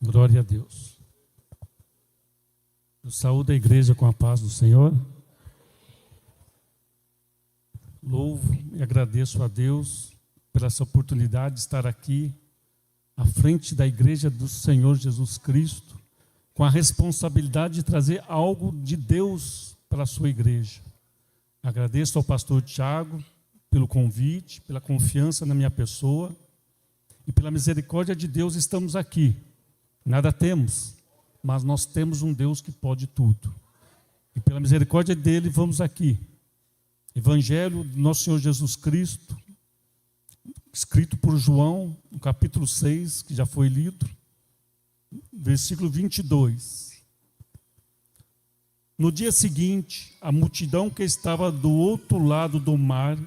Glória a Deus. Eu saúdo a igreja com a paz do Senhor. Louvo e agradeço a Deus por essa oportunidade de estar aqui à frente da igreja do Senhor Jesus Cristo, com a responsabilidade de trazer algo de Deus para a sua igreja. Agradeço ao pastor Tiago pelo convite, pela confiança na minha pessoa e pela misericórdia de Deus estamos aqui. Nada temos, mas nós temos um Deus que pode tudo. E pela misericórdia dele vamos aqui. Evangelho do nosso Senhor Jesus Cristo, escrito por João, no capítulo 6, que já foi lido, versículo 22. No dia seguinte, a multidão que estava do outro lado do mar,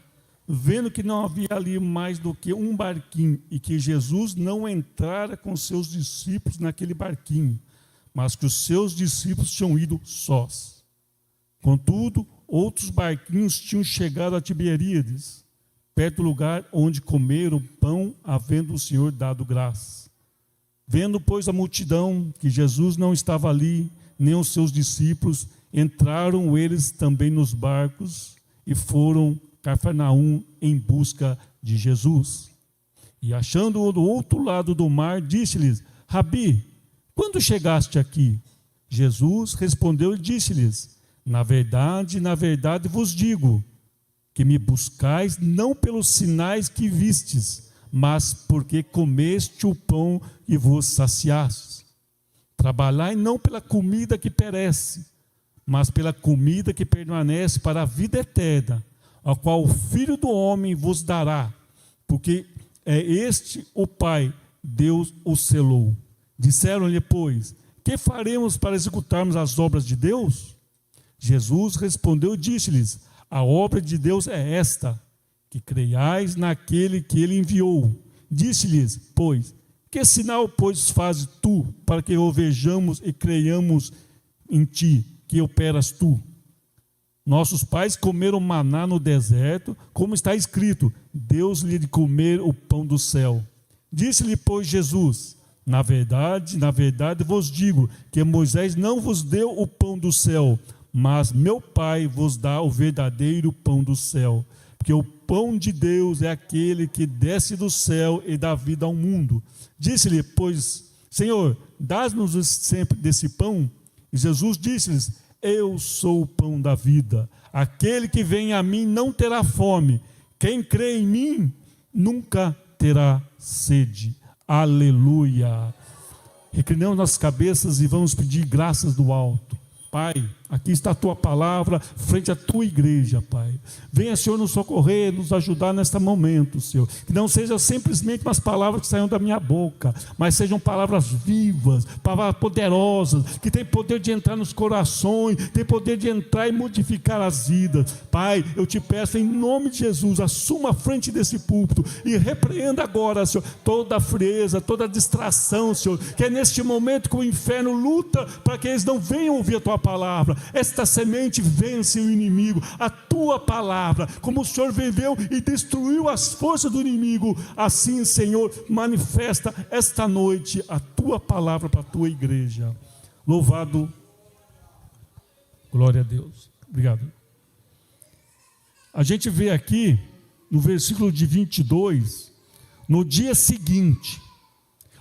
vendo que não havia ali mais do que um barquinho e que Jesus não entrara com seus discípulos naquele barquinho, mas que os seus discípulos tinham ido sós. Contudo, outros barquinhos tinham chegado a Tiberíades, perto do lugar onde comeram pão, havendo o Senhor dado graça. Vendo, pois, a multidão que Jesus não estava ali, nem os seus discípulos, entraram eles também nos barcos e foram Cafarnaum em busca de Jesus. E achando-o do outro lado do mar, disse-lhes: Rabi, quando chegaste aqui? Jesus respondeu e disse-lhes: na verdade vos digo, que me buscais não pelos sinais que vistes, mas porque comeste o pão e vos saciastes. Trabalhai não pela comida que perece, mas pela comida que permanece para a vida eterna, a qual o Filho do Homem vos dará, porque é este o Pai, Deus o selou. Disseram-lhe, pois, que faremos para executarmos as obras de Deus? Jesus respondeu e disse-lhes: a obra de Deus é esta, que creiais naquele que ele enviou. Disse-lhes, pois, que sinal, pois, fazes tu, para que o vejamos e creiamos em ti, que operas tu? Nossos pais comeram maná no deserto, como está escrito, Deus-lhe de comer o pão do céu. Disse-lhe, pois, Jesus: na verdade vos digo, que Moisés não vos deu o pão do céu, mas meu Pai vos dá o verdadeiro pão do céu. Porque o pão de Deus é aquele que desce do céu e dá vida ao mundo. Disse-lhe, pois, Senhor, dás-nos sempre desse pão? E Jesus disse-lhes: eu sou o pão da vida. Aquele que vem a mim não terá fome. Quem crê em mim nunca terá sede. Aleluia. Reclinamos nossas cabeças e vamos pedir graças do alto. Pai, aqui está a tua palavra, frente à tua igreja, Pai. Venha, Senhor, nos socorrer, nos ajudar neste momento, Senhor. Que não sejam simplesmente umas palavras que saiam da minha boca, mas sejam palavras vivas, palavras poderosas, que têm poder de entrar nos corações, têm poder de entrar e modificar as vidas. Pai, eu te peço em nome de Jesus, assuma a frente desse púlpito e repreenda agora, Senhor, toda a frieza, toda a distração, Senhor, que é neste momento que o inferno luta para que eles não venham ouvir a tua palavra. Esta semente vence o inimigo, a tua palavra, como o Senhor viveu e destruiu as forças do inimigo, assim, Senhor, manifesta esta noite a tua palavra para a tua igreja. Louvado, glória a Deus. Obrigado. A gente vê aqui no versículo de 22, no dia seguinte.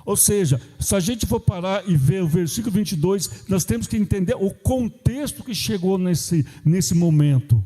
Ou seja, se a gente for parar e ver o versículo 22, nós temos que entender o contexto que chegou nesse momento.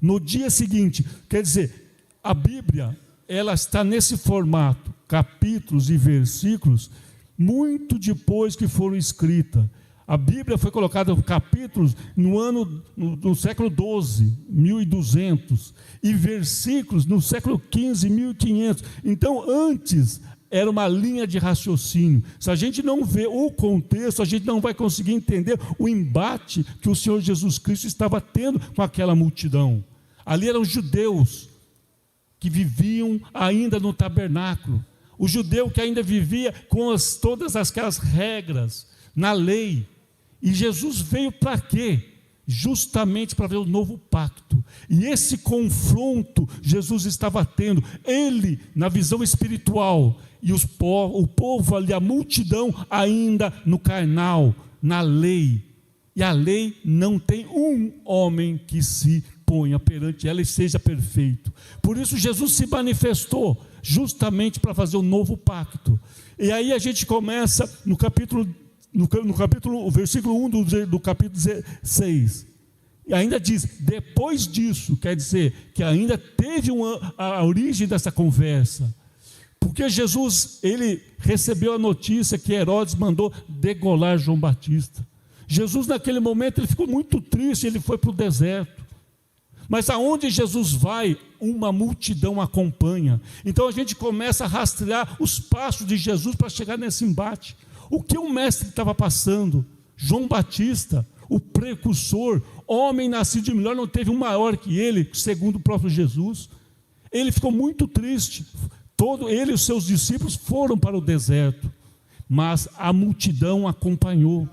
No dia seguinte, quer dizer, a Bíblia, ela está nesse formato, capítulos e versículos, muito depois que foram escritas. A Bíblia foi colocada capítulos no século XII, 1200, e versículos no século XV, 1500. Então, antes era uma linha de raciocínio. Se a gente não vê o contexto, a gente não vai conseguir entender o embate que o Senhor Jesus Cristo estava tendo com aquela multidão. Ali eram judeus que viviam ainda no tabernáculo. O judeu que ainda vivia com todas aquelas regras, na lei. E Jesus veio para quê? justamente para ver o novo pacto. E esse confronto Jesus estava tendo, ele na visão espiritual, e o povo ali, a multidão ainda no carnal, na lei. E a lei não tem um homem que se ponha perante ela e seja perfeito. Por isso Jesus se manifestou justamente para fazer o novo pacto. E aí a gente começa no o versículo 1 do capítulo 6. E ainda diz, depois disso, quer dizer que ainda teve a origem dessa conversa. Porque Jesus, ele recebeu a notícia que Herodes mandou degolar João Batista. Jesus naquele momento ele ficou muito triste, ele foi para o deserto. Mas aonde Jesus vai, uma multidão acompanha. Então a gente começa a rastrear os passos de Jesus para chegar nesse embate. O que o mestre estava passando? João Batista, o precursor, homem nascido de mulher, não teve um maior que ele, segundo o próprio Jesus. Ele ficou muito triste. Ele e os seus discípulos foram para o deserto, mas a multidão acompanhou.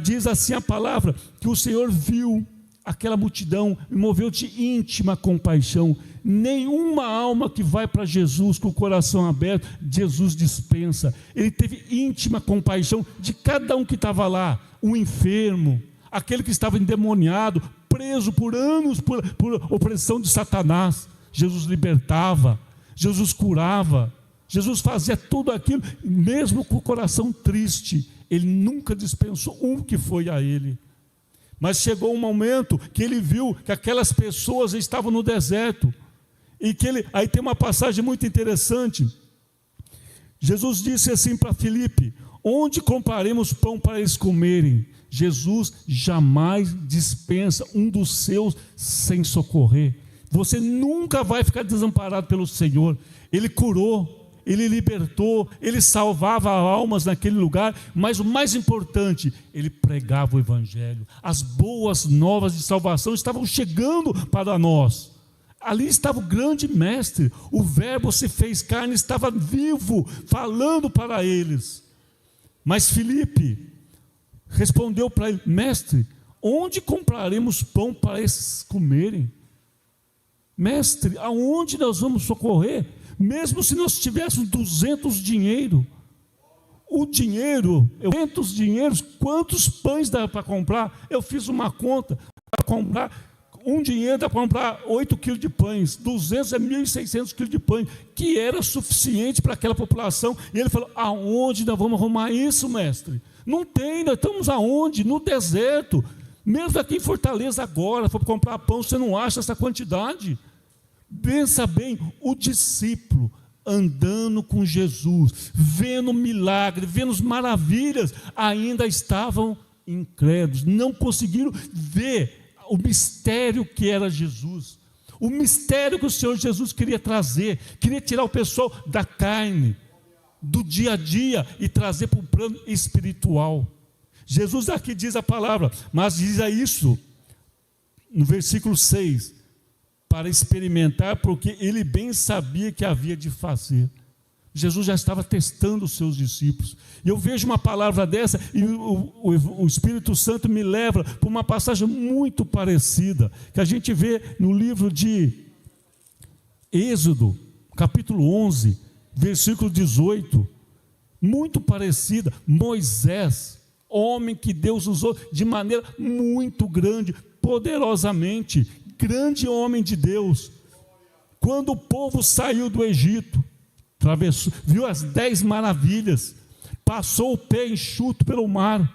Diz assim a palavra, que o Senhor viu aquela multidão e moveu de íntima compaixão. Nenhuma alma que vai para Jesus com o coração aberto, Jesus dispensa. Ele teve íntima compaixão de cada um que estava lá, o enfermo, aquele que estava endemoniado, preso por anos por opressão de Satanás. Jesus libertava, Jesus curava, Jesus fazia tudo aquilo, mesmo com o coração triste. Ele nunca dispensou um que foi a ele. Mas chegou um momento que ele viu que aquelas pessoas estavam no deserto. E que aí tem uma passagem muito interessante. Jesus disse assim para Filipe: onde compraremos pão para eles comerem? Jesus jamais dispensa um dos seus sem socorrer. Você nunca vai ficar desamparado pelo Senhor. Ele curou, ele libertou, ele salvava almas naquele lugar, mas o mais importante, ele pregava o evangelho. As boas novas de salvação estavam chegando para nós. Ali estava o grande mestre, o verbo se fez carne, estava vivo, falando para eles. Mas Filipe respondeu para ele: mestre, onde compraremos pão para esses comerem? Mestre, aonde nós vamos socorrer? Mesmo se nós tivéssemos 200 dinheiro, o dinheiro, 200 dinheiros, quantos pães dá para comprar? Eu fiz uma conta, para comprar um dinheiro dá para comprar 8 quilos de pães, 200 é 1.600 quilos de pães, que era suficiente para aquela população. E ele falou: aonde nós vamos arrumar isso, mestre? Não tem, nós estamos aonde? No deserto. Mesmo aqui em Fortaleza agora, for comprar pão, você não acha essa quantidade. Pensa bem, o discípulo andando com Jesus, vendo milagre, vendo as maravilhas, ainda estavam incrédulos, não conseguiram ver o mistério que era Jesus, o mistério que o Senhor Jesus queria trazer, queria tirar o pessoal da carne, do dia a dia e trazer para o plano espiritual. Jesus aqui diz a palavra, mas diz isso no versículo 6, para experimentar, porque ele bem sabia que havia de fazer. Jesus já estava testando os seus discípulos. E eu vejo uma palavra dessa e o Espírito Santo me leva para uma passagem muito parecida, que a gente vê no livro de Êxodo, capítulo 11, versículo 18, muito parecida. Moisés, homem que Deus usou de maneira muito grande, poderosamente, grande homem de Deus. Quando o povo saiu do Egito, atravessou, viu as 10 maravilhas, passou o pé enxuto pelo mar.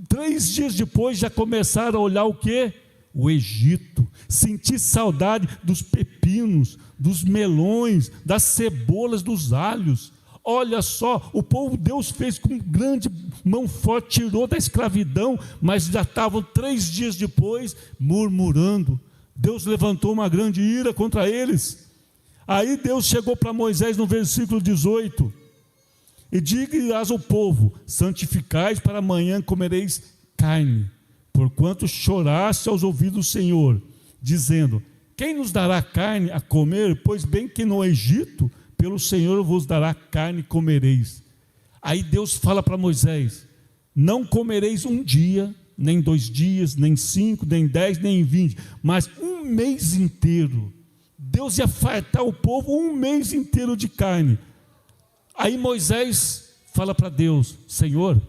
3 dias depois já começaram a olhar o quê? O Egito. Sentir saudade dos pepinos, dos melões, das cebolas, dos alhos. Olha só, o povo Deus fez com grande mão forte, tirou da escravidão, mas já estavam 3 dias depois murmurando. Deus levantou uma grande ira contra eles. Aí Deus chegou para Moisés no versículo 18: e diga-lhes ao povo: santificais, para amanhã comereis carne, porquanto choraste aos ouvidos do Senhor, dizendo: quem nos dará carne a comer? Pois bem que no Egito, pelo Senhor vos dará carne e comereis. Aí Deus fala para Moisés: não comereis um dia, nem 2 dias, nem 5, nem 10, nem 20, mas um mês inteiro. Deus ia fartar o povo 1 mês inteiro de carne. Aí Moisés fala para Deus: Senhor,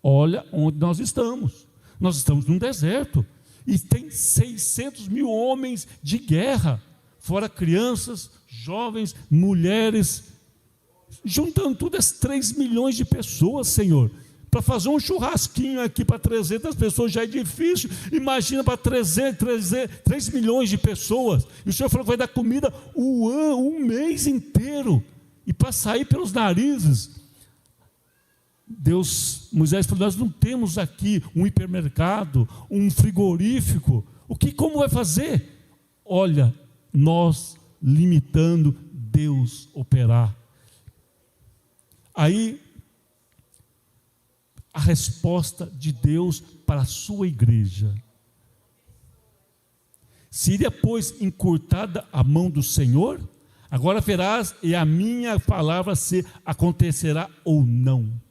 olha onde nós estamos. Nós estamos num deserto e tem 600 mil homens de guerra, fora crianças, jovens, mulheres, juntando tudo, as 3 milhões de pessoas, Senhor. Para fazer um churrasquinho aqui para 300 pessoas já é difícil, imagina para 3 milhões de pessoas. E o Senhor falou que vai dar comida um mês inteiro, e para sair pelos narizes. Moisés falou: nós não temos aqui um hipermercado, um frigorífico, como vai fazer? Olha, nós limitando Deus operar. Aí, a resposta de Deus para a sua igreja: seria, pois, encurtada a mão do Senhor? Agora verás, e a minha palavra se acontecerá ou não.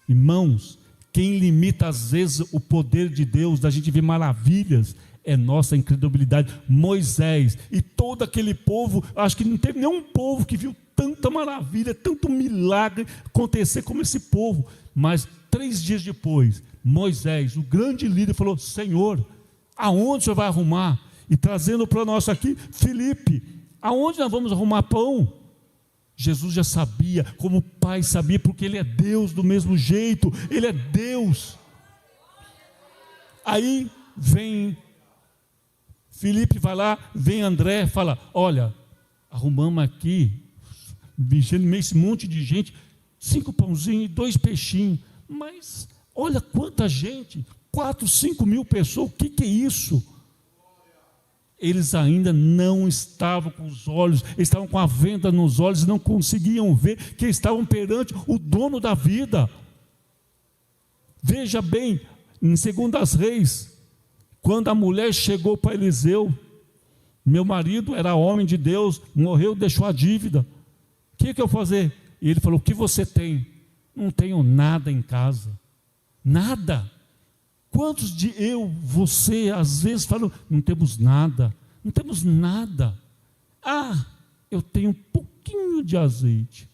Irmãos, quem limita às vezes o poder de Deus, da gente ver maravilhas, é nossa incredulidade. Moisés e todo aquele povo, acho que não teve nenhum povo que viu tanta maravilha, tanto milagre acontecer como esse povo. Mas 3 dias depois, Moisés, o grande líder, falou: Senhor, aonde o Senhor vai arrumar? E trazendo para nós aqui, Filipe, aonde nós vamos arrumar pão? Jesus já sabia, como o Pai sabia, porque Ele é Deus do mesmo jeito, Ele é Deus. Aí vem Filipe, vai lá, vem André, fala: olha, arrumamos aqui, mexendo meio esse monte de gente, 5 pãozinhos e 2 peixinhos, mas olha quanta gente, 4, 5 mil pessoas, o que é isso? Eles ainda não estavam com os olhos, eles estavam com a venda nos olhos e não conseguiam ver que estavam perante o dono da vida. Veja bem, em 2 Reis, quando a mulher chegou para Eliseu: meu marido era homem de Deus, morreu, deixou a dívida, o que eu vou fazer? E ele falou: o que você tem? Não tenho nada em casa, nada. Quantos de você, às vezes falam: não temos nada, não temos nada. Eu tenho um pouquinho de azeite,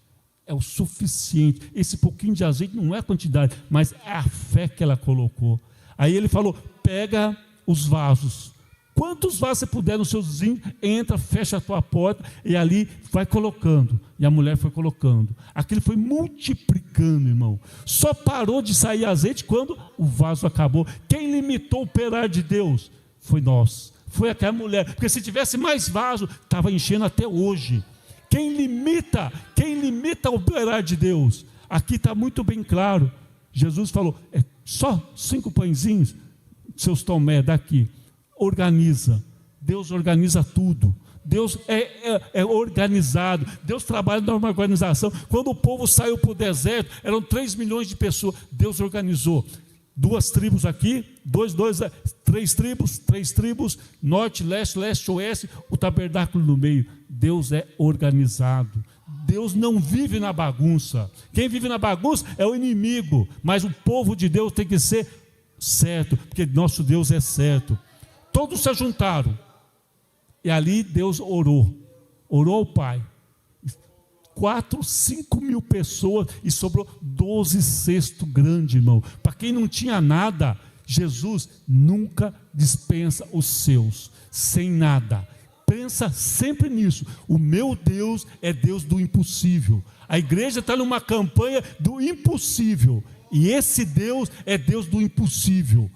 é o suficiente. Esse pouquinho de azeite não é a quantidade, mas é a fé que ela colocou. Aí ele falou: pega os vasos, quantos vasos você puder nos seus vizinhos, entra, fecha a tua porta, e ali vai colocando. E a mulher foi colocando, aquilo foi multiplicando, irmão. Só parou de sair azeite quando o vaso acabou. Quem limitou o operar de Deus? Foi nós, foi aquela mulher, porque se tivesse mais vaso, estava enchendo até hoje. Quem limita o operar de Deus? Aqui está muito bem claro. Jesus falou: é só 5 pãezinhos, seus Tomé, daqui. Organiza, Deus organiza tudo. Deus é organizado, Deus trabalha numa organização. Quando o povo saiu para o deserto, eram 3 milhões de pessoas, Deus organizou. 2 tribos aqui, 3 tribos, norte, leste, oeste, o tabernáculo no meio. Deus é organizado, Deus não vive na bagunça. Quem vive na bagunça é o inimigo, mas o povo de Deus tem que ser certo, porque nosso Deus é certo. Todos se juntaram, e ali Deus orou ao Pai, 4, 5 mil pessoas, e sobrou 12 cestos grandes, irmão. Para quem não tinha nada, Jesus nunca dispensa os seus, sem nada. Pensa sempre nisso, o meu Deus é Deus do impossível. A igreja está numa campanha do impossível, e esse Deus é Deus do impossível.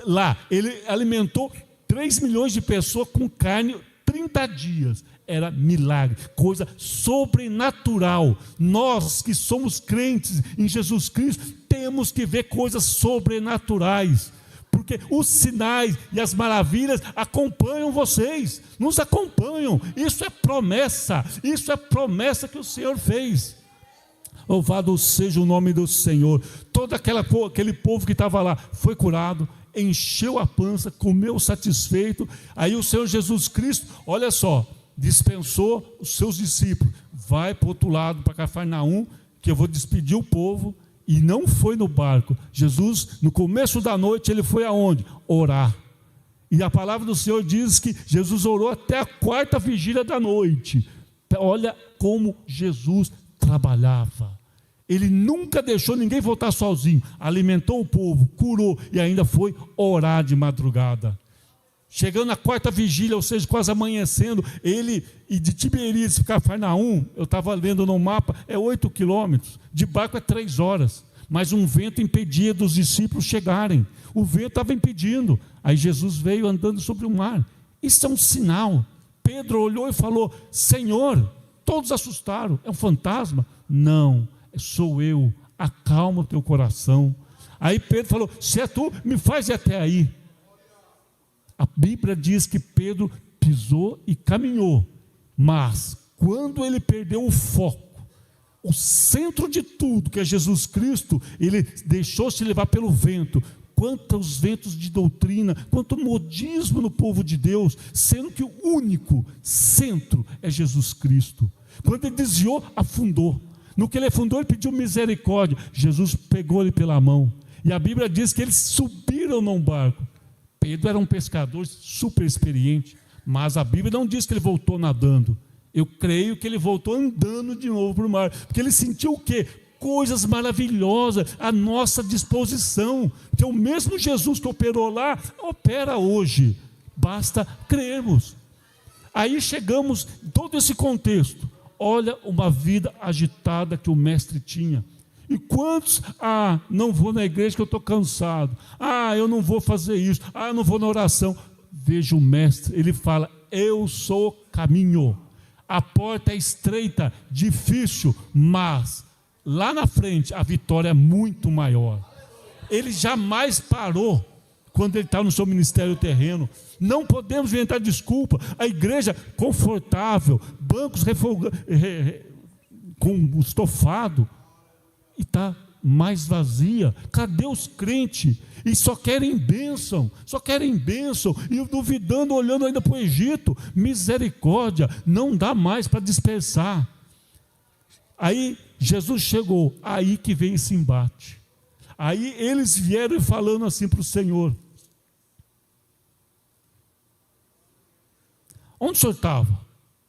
Lá, Ele alimentou 3 milhões de pessoas com carne 30 dias, era milagre, coisa sobrenatural. Nós que somos crentes em Jesus Cristo, temos que ver coisas sobrenaturais, porque os sinais e as maravilhas acompanham vocês, nos acompanham. Isso é promessa que o Senhor fez. Louvado seja o nome do Senhor. Todo aquele povo que estava lá foi curado, encheu a pança, comeu satisfeito. Aí o Senhor Jesus Cristo, olha só, dispensou os seus discípulos: vai para o outro lado, para Cafarnaum, que eu vou despedir o povo, E não foi no barco. Jesus, no começo da noite, ele foi aonde? Orar. E a palavra do Senhor diz que Jesus orou até a 4ª vigília da noite. Olha como Jesus trabalhava. Ele nunca deixou ninguém voltar sozinho. Alimentou o povo, curou e ainda foi orar de madrugada. Chegando na 4ª vigília, ou seja, quase amanhecendo, ele, e de Tiberíades para Cafarnaum, eu estava lendo no mapa, é 8 quilômetros, de barco é 3 horas, mas um vento impedia dos discípulos chegarem, o vento estava impedindo, aí Jesus veio andando sobre o mar, isso é um sinal. Pedro olhou e falou: Senhor, todos assustaram, é um fantasma? Não, sou eu, acalma o teu coração. Aí Pedro falou: se é tu, me faz ir até aí. A Bíblia diz que Pedro pisou e caminhou, mas quando ele perdeu o foco, o centro de tudo, que é Jesus Cristo, ele deixou-se levar pelo vento. Quantos ventos de doutrina, quanto modismo no povo de Deus, sendo que o único centro é Jesus Cristo. Quando ele desviou, afundou. No que ele afundou, ele pediu misericórdia. Jesus pegou ele pela mão. E a Bíblia diz que eles subiram num barco. Pedro era um pescador super experiente, mas a Bíblia não diz que ele voltou nadando. Eu creio que ele voltou andando de novo para o mar, porque ele sentiu o quê? Coisas maravilhosas à nossa disposição, que o mesmo Jesus que operou lá, opera hoje, basta crermos. Aí chegamos em todo esse contexto. Olha uma vida agitada que o mestre tinha. E quantos, não vou na igreja que eu estou cansado, eu não vou fazer isso, eu não vou na oração. Veja o mestre, ele fala: eu sou o caminho, a porta é estreita, difícil, mas lá na frente a vitória é muito maior. Ele jamais parou quando ele está no seu ministério terreno. Não podemos inventar desculpa. A igreja confortável, bancos com estofado, e está mais vazia. Cadê os crentes? E só querem bênção, e duvidando, olhando ainda para o Egito. Misericórdia, não dá mais para dispersar. Aí Jesus chegou, aí que vem esse embate. Aí eles vieram falando assim para o Senhor: onde o Senhor estava?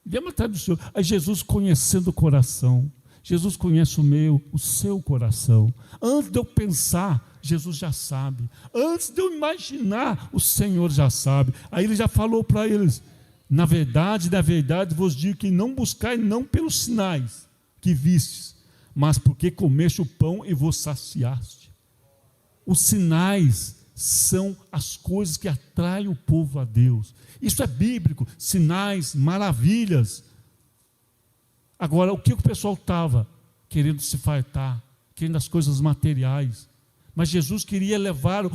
Viemos atrás do Senhor. Aí Jesus, conhecendo o coração, Jesus conhece o seu coração. Antes de eu pensar, Jesus já sabe. Antes de eu imaginar, o Senhor já sabe. Aí ele já falou para eles: na verdade vos digo que não buscai não pelos sinais que vistes, mas porque comeste o pão e vos saciaste. Os sinais são as coisas que atraem o povo a Deus. Isso é bíblico, sinais, maravilhas. Agora, o que o pessoal estava querendo se fartar, querendo as coisas materiais, mas Jesus queria levar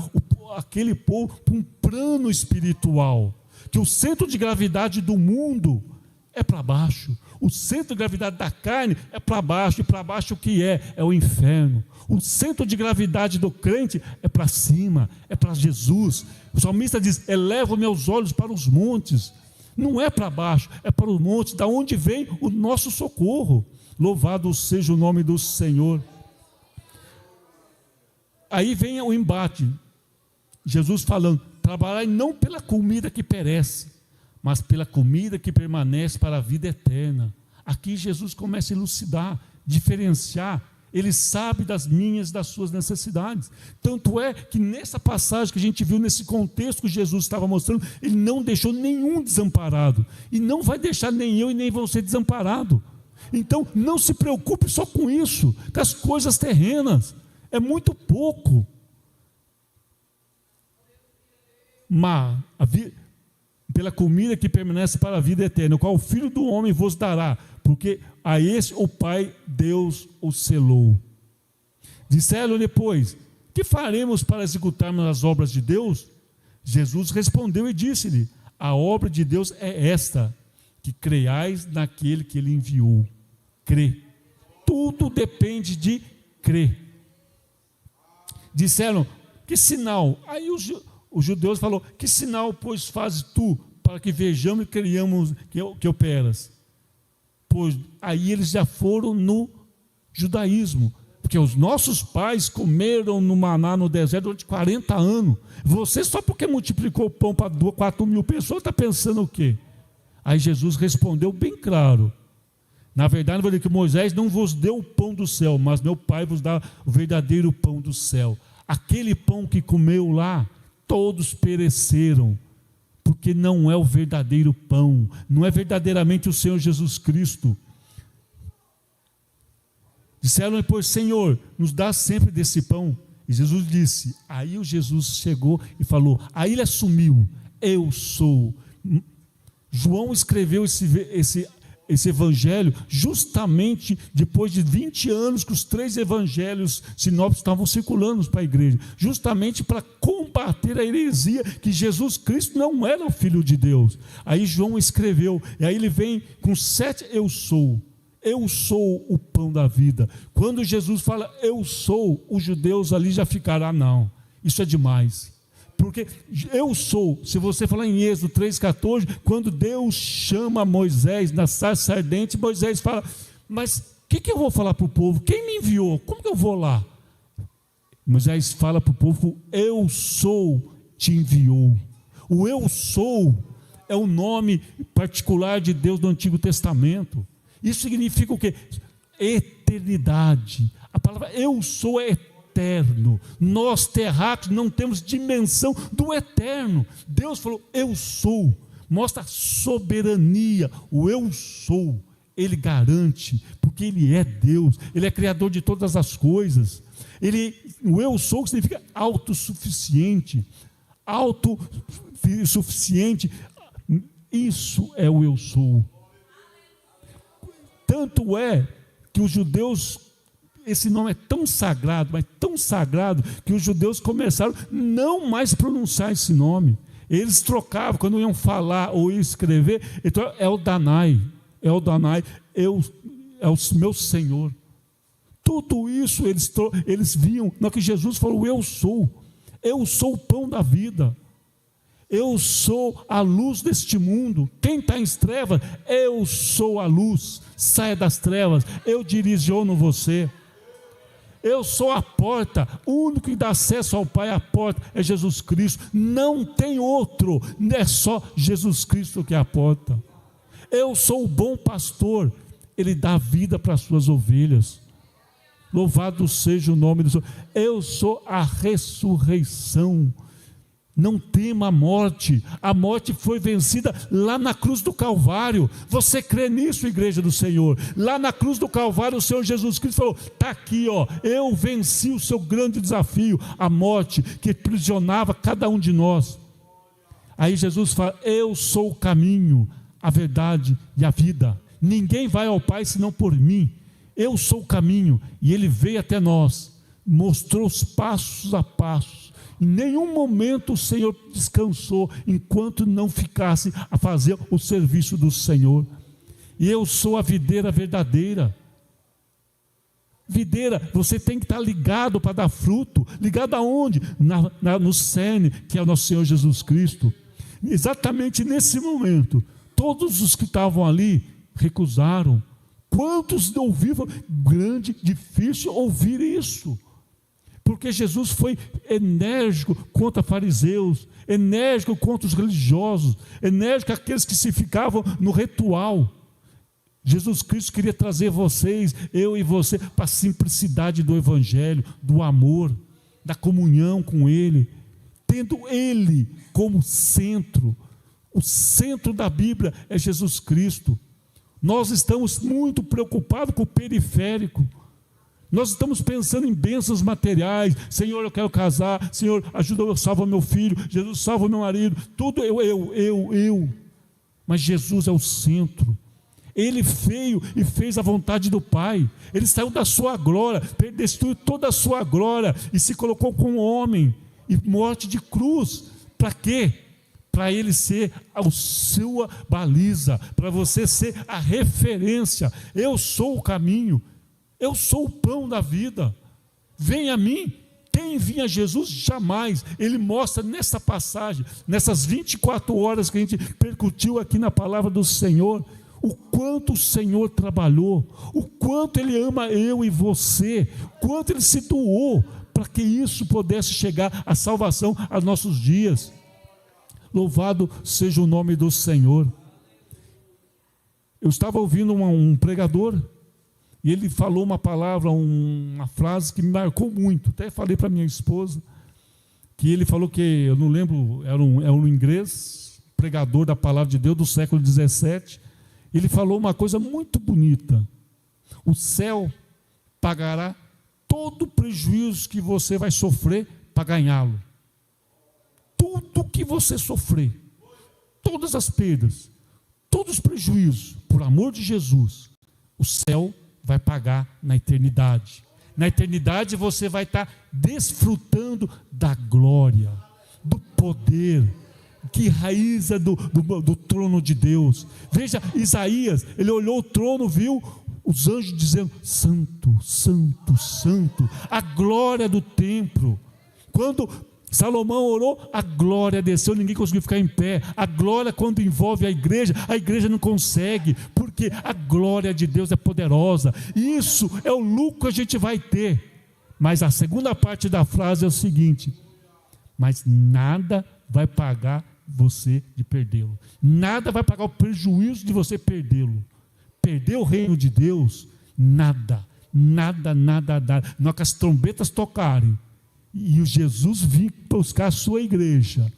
aquele povo para um plano espiritual, que o centro de gravidade do mundo é para baixo, o centro de gravidade da carne é para baixo, e para baixo o que é? É o inferno. O centro de gravidade do crente é para cima, é para Jesus. O salmista diz: elevo meus olhos para os montes. Não é para baixo, é para os montes, da onde vem o nosso socorro. Louvado seja o nome do Senhor. Aí vem o embate. Jesus falando: trabalhai não pela comida que perece, mas pela comida que permanece para a vida eterna. Aqui Jesus começa a elucidar, diferenciar. Ele sabe das minhas e das suas necessidades. Tanto é que nessa passagem que a gente viu, nesse contexto que Jesus estava mostrando, ele não deixou nenhum desamparado, e não vai deixar nem eu e nem você desamparado. Então não se preocupe só com isso, com as coisas terrenas, é muito pouco. Mas pela comida que permanece para a vida eterna, o qual o Filho do Homem vos dará, porque a esse o Pai Deus o selou. Disseram depois: que faremos para executarmos as obras de Deus? Jesus respondeu e disse-lhe: a obra de Deus é esta, que creiais naquele que ele enviou. Crê. Tudo depende de crer. Disseram: que sinal? Aí os judeus falaram: que sinal, pois, fazes tu, para que vejamos e creiamos que operas? Pois aí eles já foram no judaísmo. Porque os nossos pais comeram no maná no deserto durante 40 anos. Você, só porque multiplicou o pão para 4 mil pessoas, está pensando o quê? Aí Jesus respondeu bem claro. Na verdade, eu vou dizer que Moisés não vos deu o pão do céu, mas meu Pai vos dá o verdadeiro pão do céu. Aquele pão que comeu lá, todos pereceram, porque não é o verdadeiro pão, não é verdadeiramente o Senhor Jesus Cristo. Disseram depois: Senhor, nos dá sempre desse pão. E Jesus disse, aí o Jesus chegou e falou, aí ele assumiu, eu sou. João escreveu esse evangelho justamente depois de 20 anos que os 3 evangelhos sinópticos estavam circulando para a igreja, justamente para combater a heresia que Jesus Cristo não era o Filho de Deus. Aí João escreveu, e aí ele vem com 7 eu sou o pão da vida. Quando Jesus fala eu sou, os judeus ali já ficarão, não, isso é demais. Porque eu sou, se você falar em Êxodo 3,14, quando Deus chama Moisés na sarça ardente, Moisés fala, mas o que eu vou falar para o povo? Quem me enviou? Como que eu vou lá? Moisés fala para o povo, eu sou te enviou. O eu sou é o nome particular de Deus do Antigo Testamento. Isso significa o quê? Eternidade. A palavra eu sou é eterno. Nós terráqueos não temos dimensão do eterno. Deus falou eu sou, mostra a soberania. O eu sou, ele garante, porque ele é Deus, ele é criador de todas as coisas. O eu sou significa autossuficiente. Autossuficiente, isso é o eu sou. Tanto é que os judeus, esse nome é tão sagrado, mas tão sagrado, que os judeus começaram não mais pronunciar esse nome. Eles trocavam, quando iam falar ou iam escrever, então é o Danai, é o meu Senhor. Tudo isso eles viam, na que Jesus falou, eu sou o pão da vida. Eu sou a luz deste mundo. Quem está em trevas, eu sou a luz. Saia das trevas, eu direciono você. Eu sou a porta, o único que dá acesso ao Pai, a porta é Jesus Cristo. Não tem outro, é só Jesus Cristo que é a porta. Eu sou o bom pastor, ele dá vida para as suas ovelhas. Louvado seja o nome do Senhor. Eu sou a ressurreição. Não tema a morte foi vencida lá na cruz do Calvário. Você crê nisso, igreja do Senhor? Lá na cruz do Calvário o Senhor Jesus Cristo falou, está aqui, eu venci o seu grande desafio, a morte que aprisionava cada um de nós. Aí Jesus fala, eu sou o caminho, a verdade e a vida. Ninguém vai ao Pai senão por mim. Eu sou o caminho, e ele veio até nós, mostrou os passos a passos. Em nenhum momento o Senhor descansou enquanto não ficasse a fazer o serviço do Senhor. E eu sou a videira verdadeira. Videira, você tem que estar ligado para dar fruto. Ligado aonde? No cerne, que é o nosso Senhor Jesus Cristo. Exatamente nesse momento, todos os que estavam ali recusaram. Quantos não ouviram? Grande, difícil ouvir isso. Porque Jesus foi enérgico contra fariseus, enérgico contra os religiosos, enérgico aqueles que se ficavam no ritual. Jesus Cristo queria trazer vocês, eu e você, para a simplicidade do Evangelho, do amor, da comunhão com Ele, tendo Ele como centro. O centro da Bíblia é Jesus Cristo. Nós estamos muito preocupados com o periférico. Nós estamos pensando em bênçãos materiais. Senhor, eu quero casar. Senhor, ajuda, salva meu filho. Jesus, salva meu marido. Tudo eu. Mas Jesus é o centro. Ele veio e fez a vontade do Pai. Ele saiu da sua glória, destruiu toda a sua glória e se colocou como homem. E morte de cruz. Para quê? Para ele ser a sua baliza, para você ser a referência. Eu sou o caminho. Eu sou o pão da vida. Venha a mim. Quem vinha a Jesus? Jamais. Ele mostra nessa passagem, nessas 24 horas que a gente percutiu aqui na palavra do Senhor, o quanto o Senhor trabalhou, o quanto Ele ama eu e você, quanto Ele se doou para que isso pudesse chegar à salvação aos nossos dias. Louvado seja o nome do Senhor. Eu estava ouvindo um pregador, e ele falou uma palavra, uma frase que me marcou muito. Até falei para minha esposa, que ele falou que, eu não lembro, era um inglês, pregador da palavra de Deus do século 17. Ele falou uma coisa muito bonita: o céu pagará todo o prejuízo que você vai sofrer para ganhá-lo. Tudo que você sofrer, todas as perdas, todos os prejuízos, por amor de Jesus, o céu vai pagar na eternidade. Na eternidade você vai estar desfrutando da glória, do poder que raiza do trono de Deus. Veja, Isaías, ele olhou o trono, viu os anjos dizendo: santo, santo, santo, a glória do templo. Quando Salomão orou, a glória desceu, ninguém conseguiu ficar em pé. A glória, quando envolve a igreja não consegue, porque a glória de Deus é poderosa. Isso é o lucro que a gente vai ter. Mas a segunda parte da frase é o seguinte: mas nada vai pagar você de perdê-lo. Nada vai pagar o prejuízo de você perdê-lo. Perder o reino de Deus, nada, nada, nada, nada. Na hora que as trombetas tocarem e o Jesus vir buscar a sua igreja,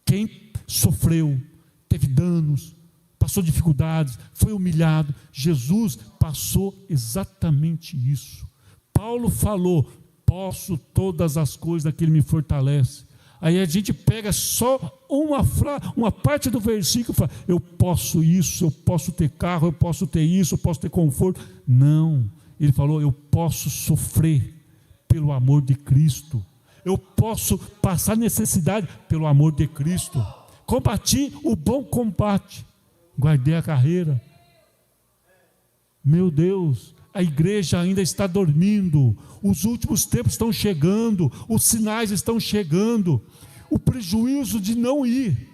quem sofreu, teve danos, passou dificuldades, foi humilhado, Jesus passou exatamente isso. Paulo falou: posso todas as coisas daquele que me fortalece. Aí a gente pega só uma parte do versículo e fala: eu posso isso, eu posso ter carro, eu posso ter isso, eu posso ter conforto. Não, ele falou: eu posso sofrer pelo amor de Cristo, eu posso passar necessidade pelo amor de Cristo. Combati o bom combate, guardei a carreira. Meu Deus, a igreja ainda está dormindo, os últimos tempos estão chegando, os sinais estão chegando, o prejuízo de não ir,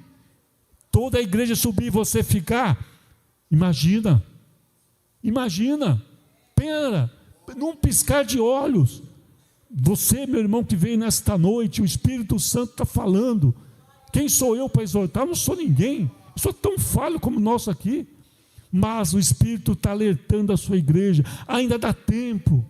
toda a igreja subir e você ficar, imagina, pera, num piscar de olhos, você, meu irmão, que veio nesta noite, o Espírito Santo está falando. Quem sou eu para exortar? Eu não sou ninguém, eu sou tão falho como o nosso aqui. Mas o Espírito está alertando a sua igreja, ainda dá tempo,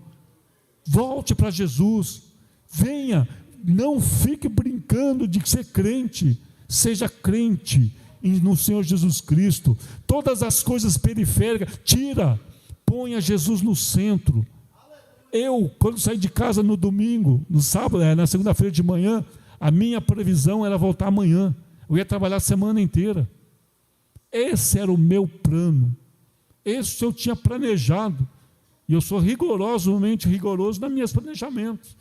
volte para Jesus, venha, não fique brincando de ser crente, seja crente no Senhor Jesus Cristo. Todas as coisas periféricas, tira, ponha Jesus no centro. Eu, quando saí de casa no domingo, no sábado, na segunda-feira de manhã, a minha previsão era voltar amanhã, eu ia trabalhar a semana inteira. Esse era o meu plano, esse eu tinha planejado, e eu sou rigorosamente rigoroso nos meus planejamentos.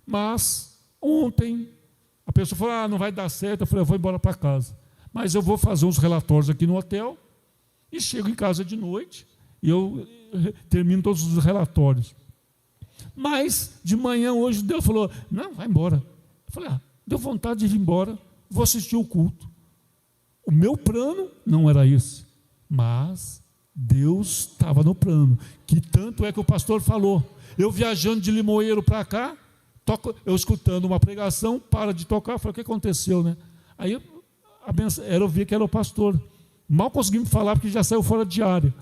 Mas ontem a pessoa falou: não vai dar certo. Eu falei: eu vou embora para casa, mas eu vou fazer uns relatórios aqui no hotel, e chego em casa de noite, e eu termino todos os relatórios. Mas de manhã hoje Deus falou: não, vai embora. Eu falei: deu vontade de ir embora, vou assistir o culto. O meu plano não era esse, mas Deus estava no plano, que tanto é que o pastor falou, eu viajando de Limoeiro para cá, eu escutando uma pregação, para de tocar, eu falei: o que aconteceu, né? Aí eu vi que era o pastor, mal consegui me falar, porque já saiu fora de área.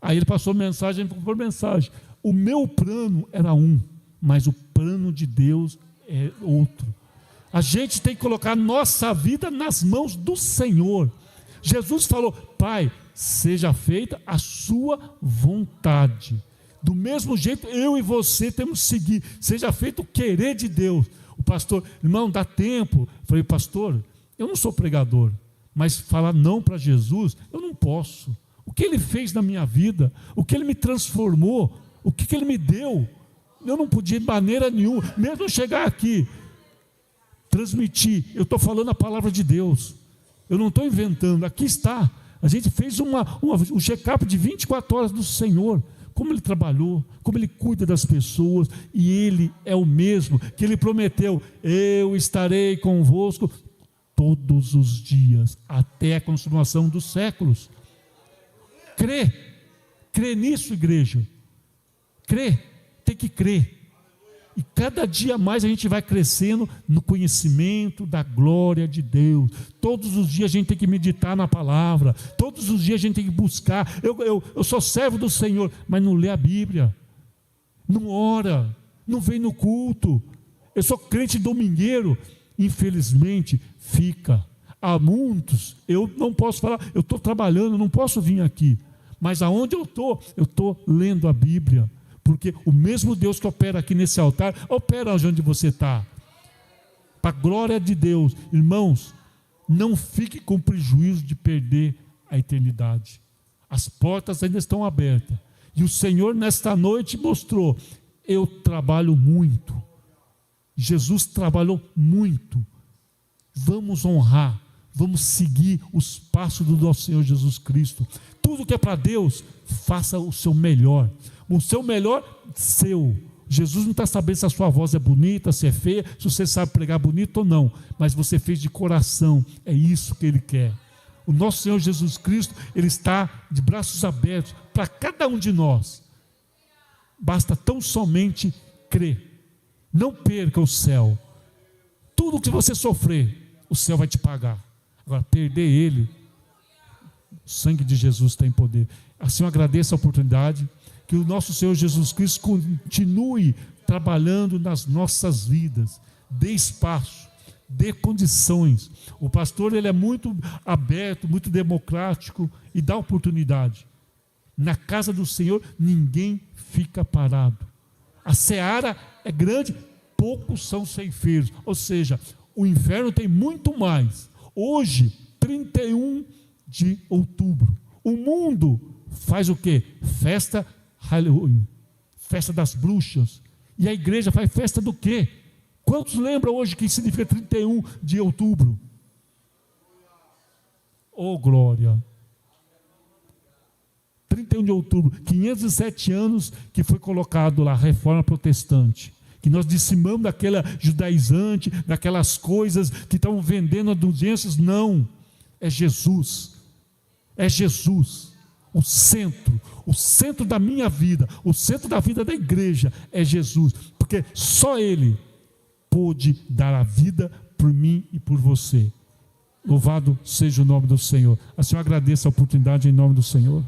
Aí ele passou mensagem por mensagem. O meu plano era um, mas o plano de Deus é outro. A gente tem que colocar nossa vida nas mãos do Senhor. Jesus falou: Pai, seja feita a sua vontade. Do mesmo jeito, eu e você temos que seguir, seja feito o querer de Deus. O pastor: irmão, dá tempo. Eu falei: pastor, eu não sou pregador, mas falar não para Jesus, eu não posso. O que Ele fez na minha vida, o que Ele me transformou, o que Ele me deu, eu não podia de maneira nenhuma, mesmo chegar aqui, transmitir, eu estou falando a palavra de Deus, eu não estou inventando, aqui está. A gente fez um check-up de 24 horas do Senhor, como Ele trabalhou, como Ele cuida das pessoas, e Ele é o mesmo que Ele prometeu: eu estarei convosco todos os dias, até a consumação dos séculos. Crê nisso, igreja. Crê, tem que crer. E cada dia mais a gente vai crescendo no conhecimento da glória de Deus. Todos os dias a gente tem que meditar na palavra. Todos os dias a gente tem que buscar. Eu sou servo do Senhor, mas não lê a Bíblia, não ora, não vem no culto. Eu sou crente domingueiro. Infelizmente fica. Há muitos, eu não posso falar, eu estou trabalhando, não posso vir aqui. Mas aonde eu estou lendo a Bíblia. Porque o mesmo Deus que opera aqui nesse altar, opera onde você está. Para a glória de Deus. Irmãos, não fique com prejuízo de perder a eternidade. As portas ainda estão abertas. E o Senhor nesta noite mostrou, eu trabalho muito. Jesus trabalhou muito. Vamos honrar, vamos seguir os passos do nosso Senhor Jesus Cristo. Tudo que é para Deus, faça o seu melhor. O seu melhor, seu. Jesus não está sabendo se a sua voz é bonita, se é feia, se você sabe pregar bonito ou não, mas você fez de coração, é isso que Ele quer. O nosso Senhor Jesus Cristo, Ele está de braços abertos para cada um de nós. Basta tão somente crer. Não perca o céu. Tudo que você sofrer, o céu vai te pagar. Agora, perder Ele, o sangue de Jesus tem poder. Assim eu agradeço a oportunidade. Que o nosso Senhor Jesus Cristo continue trabalhando nas nossas vidas, dê espaço, dê condições. O pastor, ele é muito aberto, muito democrático e dá oportunidade. Na casa do Senhor ninguém fica parado. A seara é grande, poucos são ceifeiros. Ou seja, o inferno tem muito mais. Hoje, 31 de outubro, o mundo faz o quê? Festa Halloween, festa das bruxas. E a igreja faz festa do quê? Quantos lembram hoje que significa 31 de outubro? Oh glória! 31 de outubro, 507 anos que foi colocado lá a reforma protestante, que nós dizimamos daquela judaizante, daquelas coisas que estavam vendendo indulgências. Não, é Jesus, o centro da minha vida, o centro da vida da igreja é Jesus, porque só Ele pôde dar a vida por mim e por você. Louvado seja o nome do Senhor. Assim eu agradeço a oportunidade em nome do Senhor.